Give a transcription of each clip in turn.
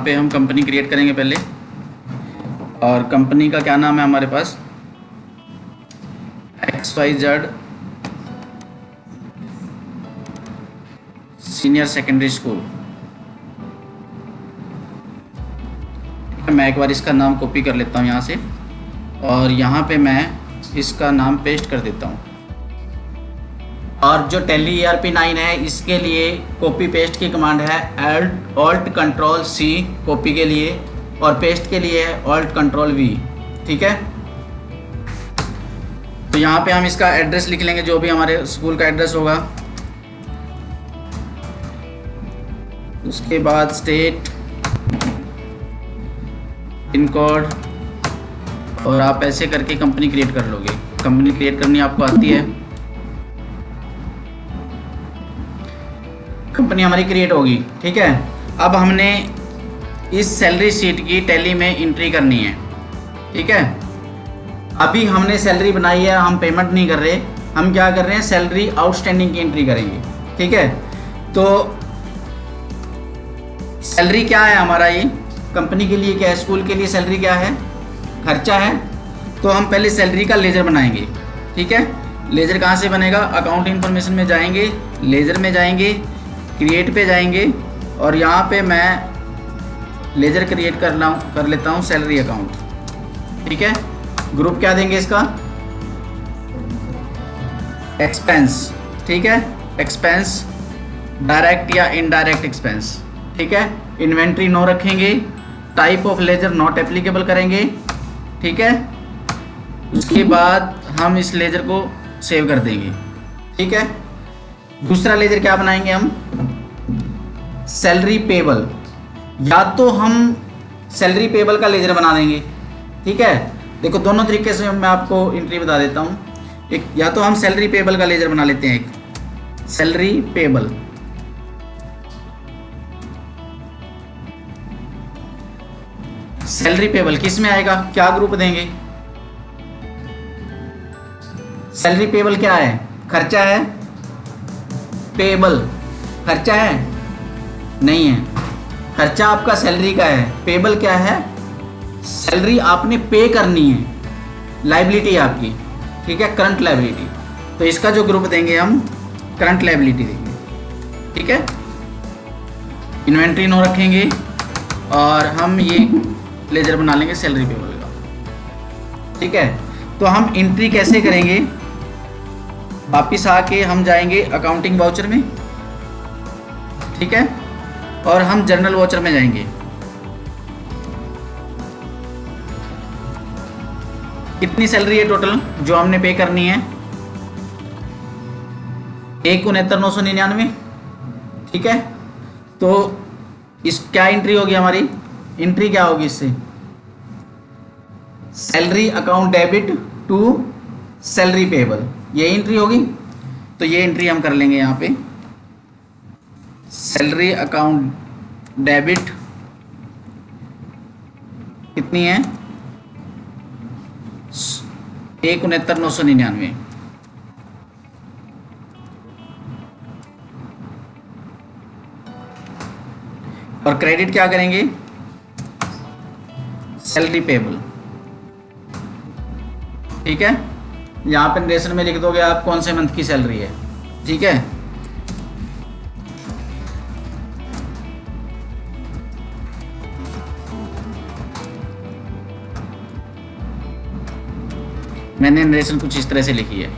पे हम company create करेंगे पहले, और कंपनी का क्या नाम है हमारे पास, XYZ सीनियर सेकेंडरी स्कूल। मैं एक बार इसका नाम कॉपी कर लेता हूँ यहाँ से, और यहाँ पे मैं इसका नाम पेस्ट कर देता हूँ। और जो टैली ERP9 है इसके लिए कॉपी पेस्ट की कमांड है Alt Ctrl C कॉपी के लिए, और पेस्ट के लिए है Alt Ctrl V। ठीक है, तो यहाँ पे हम इसका एड्रेस लिख लेंगे, जो भी हमारे स्कूल का एड्रेस होगा। उसके बाद स्टेट, पिन कोड, और आप ऐसे करके कंपनी क्रिएट कर लोगे। कंपनी क्रिएट करनी आपको आती है, कंपनी हमारी क्रिएट होगी। ठीक है, अब हमने इस सैलरी शीट की टैली में एंट्री करनी है। ठीक है, अभी हमने सैलरी बनाई है, हम पेमेंट नहीं कर रहे, हम क्या कर रहे हैं, सैलरी आउटस्टैंडिंग की एंट्री करेंगे। ठीक है, तो सैलरी क्या है हमारा, ये कंपनी के लिए क्या है, स्कूल के लिए सैलरी क्या है, खर्चा है। तो हम पहले सैलरी का लेजर बनाएंगे। ठीक है, लेजर कहाँ से बनेगा, अकाउंट इन्फॉर्मेशन में जाएंगे, लेजर में जाएंगे, क्रिएट पे जाएंगे, और यहाँ पे मैं लेजर क्रिएट कर लेता हूँ सैलरी अकाउंट। ठीक है, ग्रुप क्या देंगे इसका, एक्सपेंस। ठीक है, एक्सपेंस डायरेक्ट या इनडायरेक्ट एक्सपेंस। ठीक है, इन्वेंट्री नो रखेंगे, type of ledger not applicable करेंगे। ठीक है, उसके बाद हम इस लेजर को सेव कर देंगे। ठीक है, दूसरा लेजर क्या बनाएंगे हम, सैलरी पेबल। या तो हम सैलरी पेबल का लेजर बना देंगे। ठीक है, देखो दोनों तरीके से मैं आपको एंट्री बता देता हूँ। एक, या तो हम सैलरी पेबल का लेजर बना लेते हैं, एक सैलरी पेबल। सैलरी पेबल किस में आएगा, क्या ग्रुप देंगे, सैलरी पेबल क्या है, खर्चा है, पेबल खर्चा है, नहीं है, खर्चा आपका सैलरी का है। पेबल क्या है, सैलरी आपने पे करनी है, लायबिलिटी है आपकी। ठीक है, करंट लायबिलिटी। तो इसका जो ग्रुप देंगे हम करंट लायबिलिटी देंगे। ठीक है, इन्वेंट्री नो रखेंगे, और हम ये लेजर बना लेंगे सैलरी पेबल का। ठीक है, तो हम एंट्री कैसे करेंगे, वापिस आके हम जाएंगे अकाउंटिंग वाउचर में। ठीक है, और हम जर्नल वाउचर में जाएंगे। कितनी सैलरी है टोटल जो हमने पे करनी है, 1,69,999। ठीक है, तो इस क्या एंट्री होगी हमारी, एंट्री क्या होगी इससे, salary account debit to salary payable, ये एंट्री होगी। तो ये एंट्री हम कर लेंगे यहाँ पे, सैलरी अकाउंट डेबिट कितनी है, 1,69,999। और क्रेडिट क्या करेंगे, सैलरी पेबल। ठीक है, यहाँ पे नरेशन में लिख दोगे आप कौन से मंथ की सैलरी है। ठीक है, मैंने नरेशन कुछ इस तरह से लिखी है।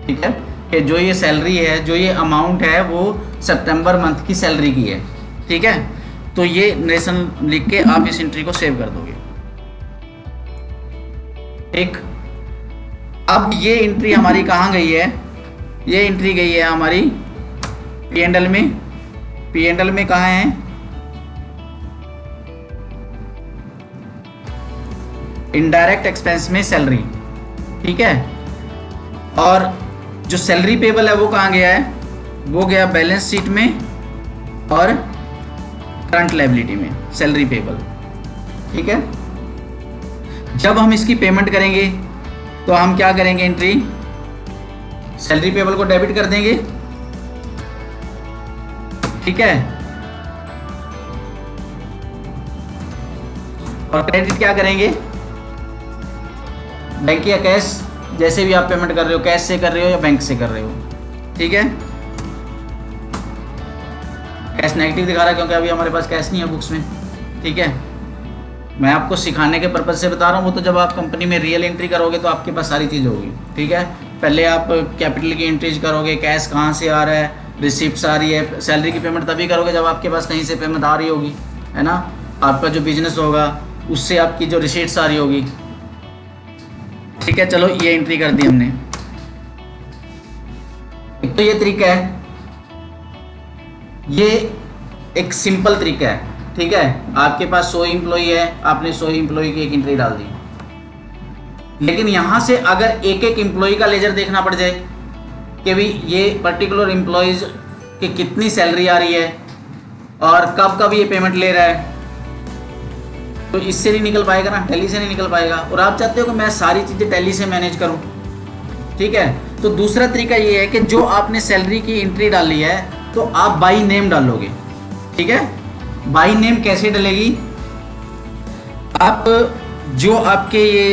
ठीक है, कि जो ये सैलरी है, जो ये अमाउंट है, वो सितंबर मंथ की सैलरी की है। ठीक है, तो ये नरेशन लिख के आप इस एंट्री को सेव कर दोगे। ठीक, अब ये एंट्री हमारी कहाँ गई है, ये एंट्री गई है हमारी P&L में। P&L में कहाँ है, इनडायरेक्ट एक्सपेंस में सैलरी। ठीक है, और जो सैलरी पेबल है वो कहाँ गया है, वो गया बैलेंस शीट में और करंट लायबिलिटी में, सैलरी पेबल। ठीक है, जब हम इसकी पेमेंट करेंगे तो हम क्या करेंगे, एंट्री सैलरी पेबल को डेबिट कर देंगे। ठीक है, और क्रेडिट क्या करेंगे, बैंक या कैश, जैसे भी आप पेमेंट कर रहे हो, कैश से कर रहे हो या बैंक से कर रहे हो। ठीक है, कैश नेगेटिव दिखा रहा है क्योंकि अभी हमारे पास कैश नहीं है बुक्स में। ठीक है, मैं आपको सिखाने के पर्पज से बता रहा हूँ, वो तो जब आप कंपनी में रियल एंट्री करोगे तो आपके पास सारी चीज़ होगी। ठीक है, पहले आप कैपिटल की एंट्रीज करोगे, कैश कहाँ से आ रहा है, रिसिप्ट्स आ रही है, सैलरी की पेमेंट तभी करोगे जब आपके पास कहीं से पेमेंट आ रही होगी, है ना। आपका जो बिजनेस होगा उससे आपकी जो रिसीट्स आ रही होगी। ठीक है, चलो ये एंट्री कर दी हमने। एक तो ये तरीका है, ये एक सिंपल तरीका है। ठीक है, आपके पास 100 एम्प्लॉई है, आपने 100 एम्प्लॉई की एक एंट्री डाल दी। लेकिन यहां से अगर एक एक एम्प्लॉई का लेजर देखना पड़ जाए कि भाई ये पर्टिकुलर एम्प्लॉयज की कितनी सैलरी आ रही है और कब कब ये पेमेंट ले रहा है, तो इससे नहीं निकल पाएगा ना, टैली से नहीं निकल पाएगा। और आप चाहते हो कि मैं सारी चीज़ें टैली से मैनेज करूं। ठीक है, तो दूसरा तरीका ये है कि जो आपने सैलरी की एंट्री डाली है तो आप बाई नेम डालोगे। ठीक है, बाई नेम कैसे डलेगी, आप जो आपके ये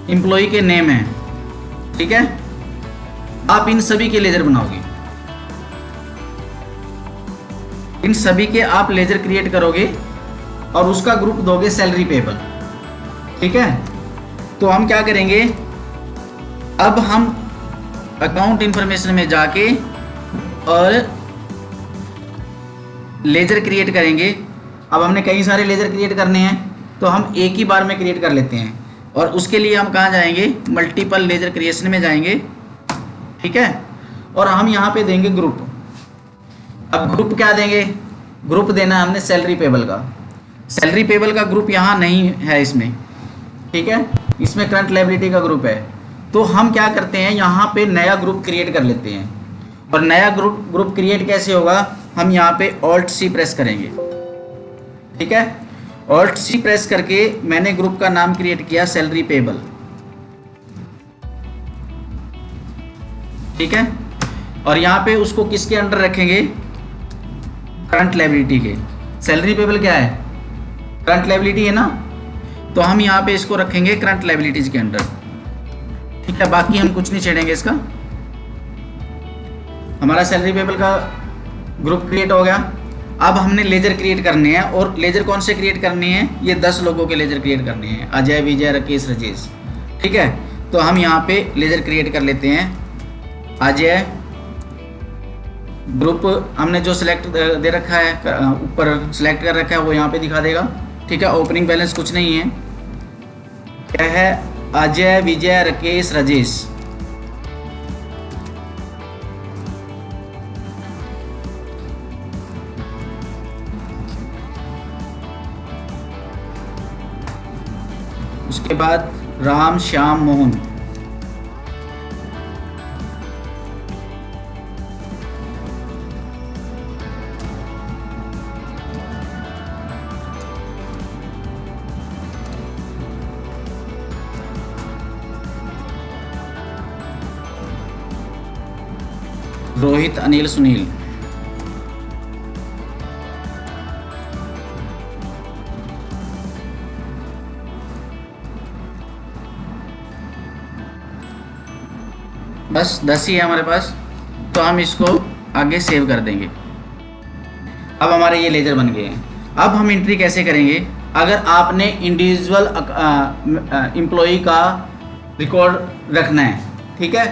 एम्प्लॉय के नेम है, ठीक है, आप इन सभी के लेजर बनाओगे, इन सभी के आप लेजर क्रिएट करोगे और उसका ग्रुप दोगे सैलरी पेबल। ठीक है, तो हम क्या करेंगे, अब हम अकाउंट इंफॉर्मेशन में जाके और लेजर क्रिएट करेंगे। अब हमने कई सारे लेजर क्रिएट करने हैं तो हम एक ही बार में क्रिएट कर लेते हैं, और उसके लिए हम कहाँ जाएंगे, मल्टीपल लेजर क्रिएशन में जाएंगे। ठीक है, और हम यहाँ पे देंगे ग्रुप। अब ग्रुप क्या देंगे, ग्रुप देना है हमने सैलरी पेबल का। सैलरी पेबल का ग्रुप यहाँ नहीं है इसमें। ठीक है, इसमें करंट लायबिलिटी का ग्रुप है। तो हम क्या करते हैं, यहाँ पे नया ग्रुप क्रिएट कर लेते हैं। और नया ग्रुप क्रिएट कैसे होगा, हम यहाँ पे ऑल्ट सी प्रेस करेंगे। ठीक है, ऑल्ट सी प्रेस करके मैंने ग्रुप का नाम क्रिएट किया सैलरी पेबल। ठीक है, और यहाँ पे उसको किसके अंडर रखेंगे, करंट लायबिलिटी के। सैलरी पेबल क्या है, करंट लायबिलिटी है ना, तो हम यहाँ पे इसको रखेंगे करंट लायबिलिटीज के अंडर। ठीक है, बाकी हम कुछ नहीं छेड़ेंगे इसका। हमारा सैलरी पेबल का ग्रुप क्रिएट हो गया। अब हमने लेजर क्रिएट करने हैं, और लेजर कौन से क्रिएट करने हैं, ये 10 लोगों के लेजर क्रिएट करने हैं, अजय, विजय, राकेश, राजेश। ठीक है, तो हम यहाँ पे लेजर क्रिएट कर लेते हैं। अजय ग्रुप हमने जो सिलेक्ट दे रखा है, ऊपर सिलेक्ट कर रखा है, वो यहाँ पे दिखा देगा। ठीक है, ओपनिंग बैलेंस कुछ नहीं है, क्या है, अजय, विजय, राकेश, राजेश। उसके बाद राम, श्याम, मोहन। रोहित, अनिल, सुनील। बस 10 ही है हमारे पास, तो हम इसको आगे सेव कर देंगे। अब हमारे ये लेजर बन गए हैं। अब हम एंट्री कैसे करेंगे, अगर आपने इंडिविजुअल एम्प्लॉई का रिकॉर्ड रखना है। ठीक है,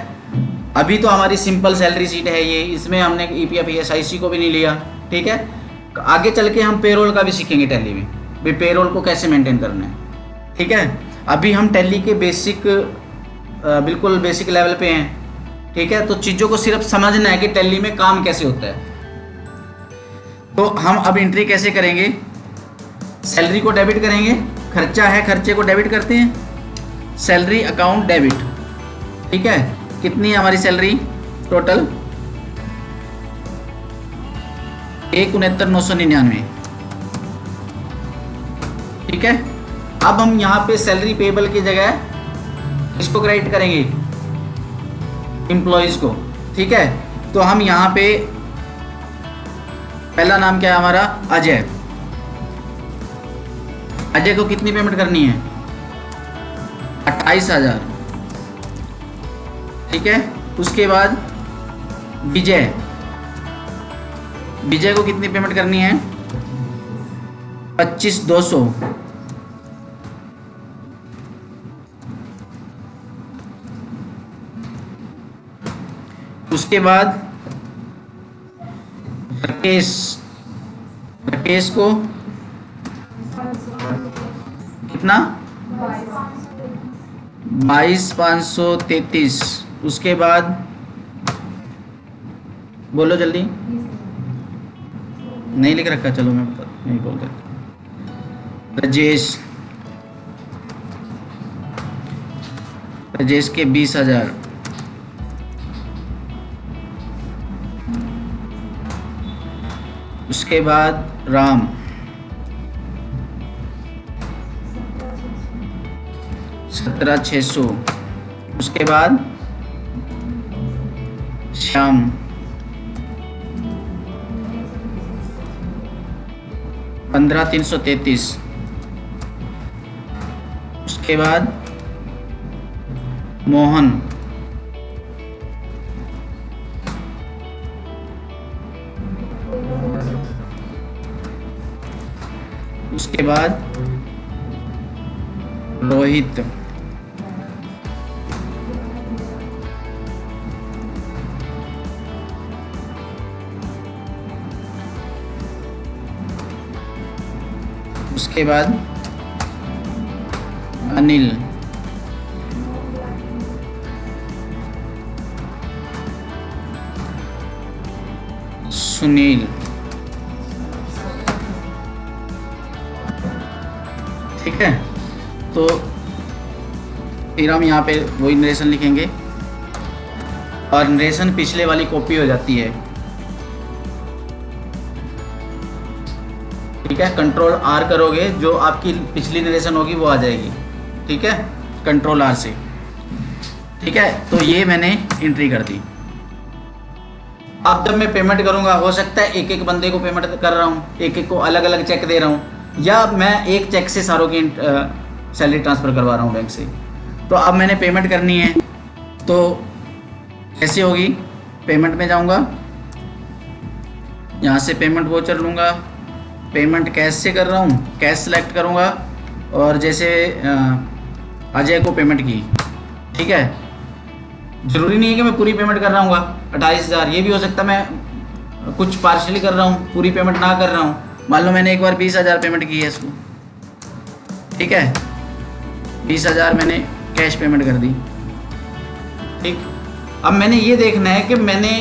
अभी तो हमारी सिंपल सैलरी शीट है ये, इसमें हमने EPF ESIC को भी नहीं लिया। ठीक है, आगे चल के हम पेरोल का भी सीखेंगे टैली में, भी पेरोल को कैसे मेंटेन करना है। ठीक है, अभी हम टैली के बेसिक बिल्कुल बेसिक लेवल पे हैं। ठीक है, तो चीज़ों को सिर्फ समझना है कि टैली में काम कैसे होता है। तो हम अब एंट्री कैसे करेंगे, सैलरी को डेबिट करेंगे, खर्चा है खर्चे को डेबिट करते हैं, सैलरी अकाउंट डेबिट। ठीक है, कितनी है हमारी सैलरी टोटल, 169,999। ठीक है, अब हम यहाँ पे सैलरी पेबल की जगह इसको क्रेडिट करेंगे, एम्प्लॉयज को। ठीक है, तो हम यहाँ पे पहला नाम क्या है हमारा, अजय। अजय को कितनी पेमेंट करनी है? 28,000। ठीक है, उसके बाद विजय, विजय को कितनी पेमेंट करनी है? 25,200। उसके बाद राकेश, राकेश को कितना? 22,533। उसके बाद बोलो जल्दी, नहीं लिख रखा, चलो मैं नहीं बोल देता। राजेश, राजेश के 20,000। उसके बाद राम, 17,600। उसके बाद श्याम, 15,333। उसके बाद मोहन, उसके बाद रोहित, उसके बाद अनिल, सुनील। ठीक है, तो फिर हम यहाँ पे वही नरेशन लिखेंगे और नरेशन पिछले वाली कॉपी हो जाती है। ठीक है, कंट्रोल आर करोगे, जो आपकी पिछली नरेशन होगी वो आ जाएगी। ठीक है, कंट्रोल आर से। ठीक है, तो ये मैंने एंट्री कर दी। अब जब मैं पेमेंट करूँगा, हो सकता है एक एक बंदे को पेमेंट कर रहा हूँ, एक एक को अलग अलग चेक दे रहा हूँ, या मैं एक चेक से सारों की सैलरी ट्रांसफ़र करवा रहा हूँ बैंक से। तो अब मैंने पेमेंट करनी है, तो कैसे होगी? पेमेंट में जाऊँगा, यहाँ से पेमेंट वोचर लूँगा, पेमेंट कैश से कर रहा हूँ, कैश सेलेक्ट करूँगा और जैसे अजय को पेमेंट की। ठीक है, ज़रूरी नहीं है कि मैं पूरी पेमेंट कर रहा हूँ 28,000, ये भी हो सकता है मैं कुछ पार्शली कर रहा हूँ, पूरी पेमेंट ना कर रहा हूँ। मान लो मैंने एक बार 20,000 पेमेंट की है इसको। ठीक है, 20,000 मैंने कैश पेमेंट कर दी। ठीक, अब मैंने ये देखना है कि मैंने,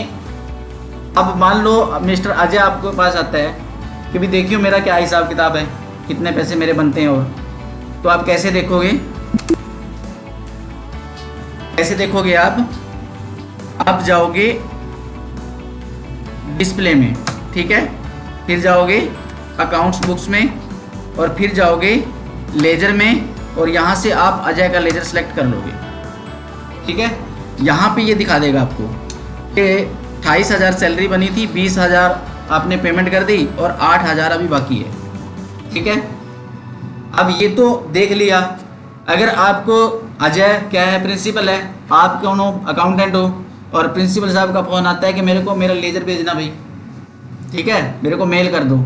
अब मान लो मिस्टर अजय आपके पास आता है कि भी देखियो मेरा क्या हिसाब किताब है, कितने पैसे मेरे बनते हैं, और तो आप कैसे देखोगे? कैसे देखोगे आप जाओगे डिस्प्ले में। ठीक है, फिर जाओगे अकाउंट्स बुक्स में और फिर जाओगे लेजर में और यहाँ से आप अजय का लेजर सेलेक्ट कर लोगे। ठीक है, यहाँ पे ये दिखा देगा आपको कि 28,000 सैलरी बनी थी, 20,000 आपने पेमेंट कर दी और 8,000 अभी बाकी है। ठीक है, अब ये तो देख लिया। अगर आपको अजय क्या है, प्रिंसिपल है, आप कौन हो, अकाउंटेंट हो, और प्रिंसिपल साहब का फ़ोन आता है कि मेरे को मेरा लेजर भेजना भाई। ठीक है, मेरे को मेल कर दो।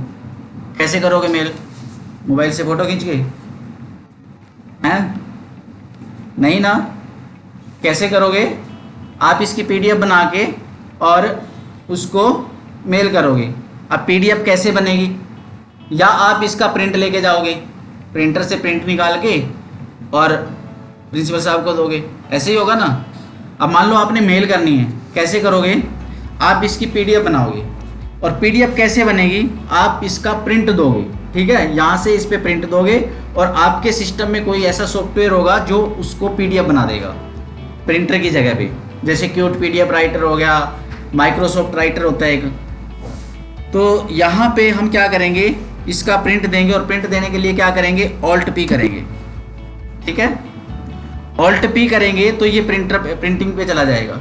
कैसे करोगे मेल? मोबाइल से फ़ोटो खींच के? हैं? नहीं ना। कैसे करोगे? आप इसकी PDF बना के और उसको मेल करोगे। अब PDF कैसे बनेगी? या आप इसका प्रिंट लेके जाओगे, प्रिंटर से प्रिंट निकाल के और प्रिंसिपल साहब को दोगे, ऐसे ही होगा ना। अब मान लो आपने मेल करनी है, कैसे करोगे? आप इसकी PDF बनाओगे और PDF कैसे बनेगी? आप इसका प्रिंट दोगे। ठीक है, यहाँ से इस पर प्रिंट दोगे और आपके सिस्टम में कोई ऐसा सॉफ्टवेयर होगा जो उसको PDF बना देगा प्रिंटर की जगह पे, जैसे क्यूट PDF राइटर हो गया, माइक्रोसॉफ्ट राइटर होता है एक। तो यहाँ पे हम क्या करेंगे, इसका प्रिंट देंगे और प्रिंट देने के लिए क्या करेंगे, Alt P करेंगे। ठीक है, Alt P करेंगे तो ये प्रिंटिंग पे चला जाएगा।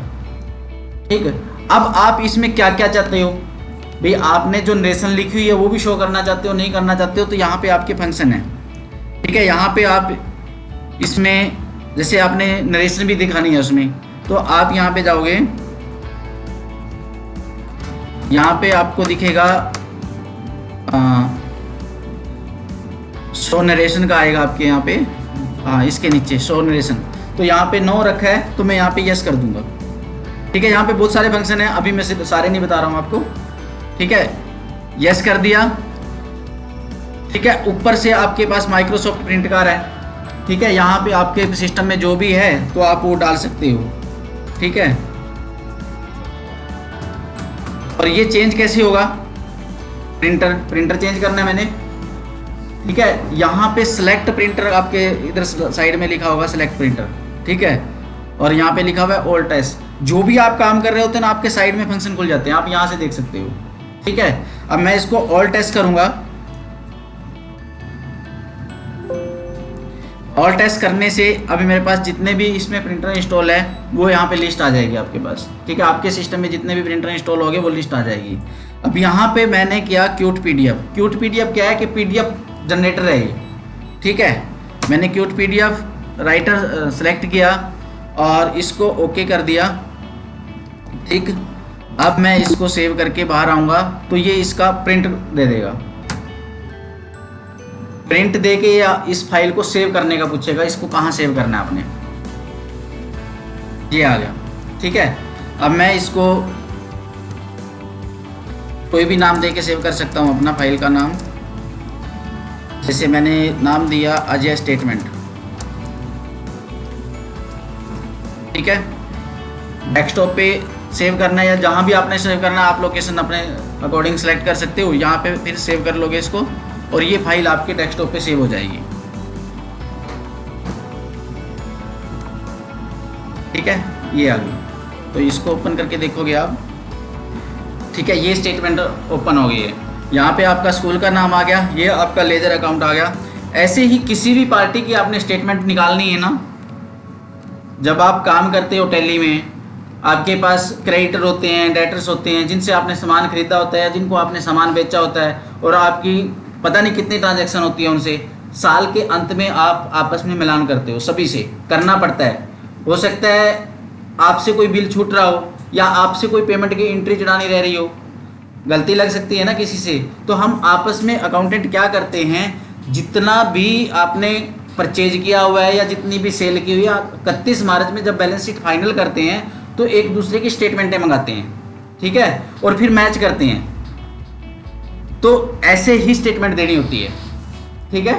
ठीक है, अब आप इसमें क्या क्या चाहते हो भाई, आपने जो नरेशन लिखी हुई है वो भी शो करना चाहते हो, नहीं करना चाहते हो, तो यहाँ पे आपके फंक्शन है। ठीक है, यहाँ पे आप इसमें जैसे आपने नरेशन भी दिखानी है उसमें, तो आप यहाँ पे जाओगे, यहाँ पे आपको दिखेगा शो नरेशन का आएगा आपके यहाँ पे, हाँ इसके नीचे शो नरेशन, तो यहाँ पे 9 रखा है तो मैं यहाँ पे यस कर दूंगा। ठीक है, यहाँ पे बहुत सारे फंक्शन हैं, अभी मैं सारे नहीं बता रहा हूँ आपको। ठीक है, यस कर दिया। ठीक है, ऊपर से आपके पास माइक्रोसॉफ्ट प्रिंट कार है। ठीक है, यहाँ पे आपके सिस्टम में जो भी है तो आप वो डाल सकते हो। ठीक है, और ये चेंज कैसे होगा, प्रिंटर चेंज करना है मैंने। ठीक है, यहाँ पे सेलेक्ट प्रिंटर आपके इधर साइड में लिखा होगा सेलेक्ट प्रिंटर। ठीक है, और यहाँ पे लिखा हुआ है ऑल टेस्ट। जो भी आप काम कर रहे होते हैं ना, आपके साइड में फंक्शन खुल जाते हैं, आप यहाँ से देख सकते हो। ठीक है, अब मैं इसको ऑल टेस्ट करूंगा। ऑल टेस्ट करने से अभी मेरे पास जितने भी इसमें प्रिंटर इंस्टॉल है वो यहाँ पे लिस्ट आ जाएगी आपके पास। ठीक है, आपके सिस्टम में जितने भी प्रिंटर इंस्टॉल हो गए वो लिस्ट आ जाएगी। अब यहाँ पे मैंने किया क्यूट पीडीएफ। क्यूट पीडीएफ क्या है कि पीडीएफ जनरेटर है ये। ठीक है, मैंने क्यूट पीडीएफ राइटर सेलेक्ट किया और इसको ओके कर दिया। ठीक, अब मैं इसको सेव करके बाहर आऊँगा तो ये इसका प्रिंट दे देगा। प्रिंट दे के या इस फाइल को सेव करने का पूछेगा, इसको कहाँ सेव करना है आपने। ये आ गया। ठीक है, अब मैं इसको कोई भी नाम दे के सेव कर सकता हूँ, अपना फाइल का नाम। जैसे मैंने नाम दिया अजय स्टेटमेंट। ठीक है, डेस्कटॉप पे सेव करना है या जहाँ भी आपने सेव करना है, आप लोकेशन अपने अकॉर्डिंग सेलेक्ट कर सकते हो। यहाँ पे फिर सेव कर लोगे इसको और ये फाइल आपके डेस्कटॉप पे सेव हो जाएगी। ठीक है, ये आ गई। तो इसको ओपन करके देखोगे आप। ठीक है, ये स्टेटमेंट ओपन हो गई है। यहाँ पे आपका स्कूल का नाम आ गया, ये आपका लेजर अकाउंट आ गया। ऐसे ही किसी भी पार्टी की आपने स्टेटमेंट निकालनी है ना, जब आप काम करते हो टैली में, आपके पास क्रेडिटर होते हैं, डेटर्स होते हैं, जिनसे आपने सामान खरीदा होता है, जिनको आपने सामान बेचा होता है, और आपकी पता नहीं कितनी ट्रांजैक्शन होती है उनसे। साल के अंत में आप आपस में मिलान करते हो, सभी से करना पड़ता है। हो सकता है आपसे कोई बिल छूट रहा हो या आपसे कोई पेमेंट की एंट्री चढ़ानी रह रही हो, गलती लग सकती है ना किसी से। तो हम आपस में अकाउंटेंट क्या करते हैं, जितना भी आपने परचेज किया हुआ है या जितनी भी सेल की हुई है, 31 मार्च में जब बैलेंस शीट फाइनल करते हैं तो एक दूसरे की स्टेटमेंटें मंगाते हैं। ठीक है, और फिर मैच करते हैं। तो ऐसे ही स्टेटमेंट देनी होती है। ठीक है।